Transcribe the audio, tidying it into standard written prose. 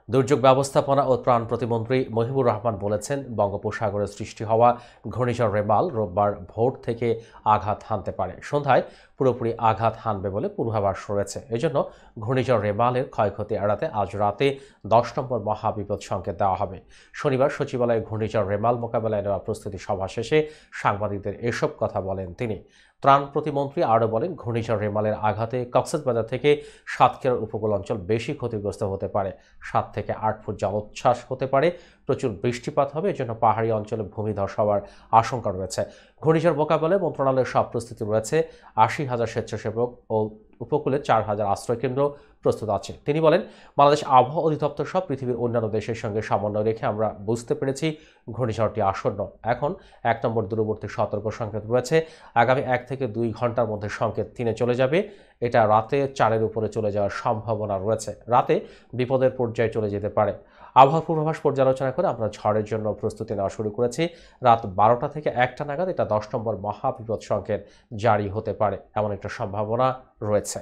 দুর্যোগ ব্যবস্থাপনা ও ত্রাণ প্রতিমন্ত্রী মহিবুর রহমান বলেছেন, বঙ্গোপসাগরে সৃষ্টি হওয়া ঘূর্ণিঝড় রেমাল রোববার ভোর থেকে আঘাত হানতে পারে। সন্ধ্যায় পুরোপুরি আঘাত হানবে বলে পূর্বাভাস রয়েছে। এজন্য ঘূর্ণিঝড় রেমালের ক্ষয়ক্ষতি এড়াতে আজ রাতে 10 নম্বর মহাবিপদ সংকেত দেওয়া হবে। শনিবার সচিবালয়ে ঘূর্ণিঝড় রেমাল মোকাবেলায় নেওয়া প্রস্তুতি সভা শেষে সাংবাদিকদের এসব কথা বলেন তিনি। ত্রাণ প্রতিমন্ত্রী আরও বলেন, ঘূর্ণিঝড় রেমালের আঘাতে কক্সবাজার থেকে সাতক্ষীরার উপকূল অঞ্চল বেশি ক্ষতিগ্রস্ত হতে পারে। 7 থেকে 8 ফুট জলোচ্ছ্বাস হতে পারে। প্রচুর বৃষ্টিপাত হবে, এজন্য পাহাড়ি অঞ্চলে ভূমিধস হওয়ার আশঙ্কা রয়েছে। ঘূর্ণিঝড় মোকাবেলায় মন্ত্রণালয়ের সব প্রস্তুতি রয়েছে। 80,000 স্বেচ্ছাসেবক ও উপকূলে 4,000 আশ্রয়কেন্দ্র প্রস্তুত আছে। তিনি বলেন, বাংলাদেশ আবহাওয়া অধিদপ্তর সহ পৃথিবীর অন্যান্য দেশের সঙ্গে সমন্বয় রেখে আমরা বুঝতে পেরেছি ঘূর্ণিঝড়টি আসন্ন। এখন 1 নম্বর দূরবর্তী সতর্ক সংকেত রয়েছে। আগামী 1 থেকে 2 ঘন্টার মধ্যে সংকেত 3-এ চলে যাবে। এটা রাতে 4-এর উপরে চলে যাওয়ার সম্ভাবনা রয়েছে। রাতে বিপদের পর্যায়ে চলে যেতে পারে। আবহাওয়া পূর্বাভাস পর্যালোচনা করে আমরা ঝড়ের জন্য প্রস্তুতি নেওয়া শুরু করেছি। রাত 12টা থেকে 1টা নাগাদ এটা 10 নম্বর মহাবিপদ সংকেত জারি হতে পারে, এমন একটা সম্ভাবনা রয়েছে।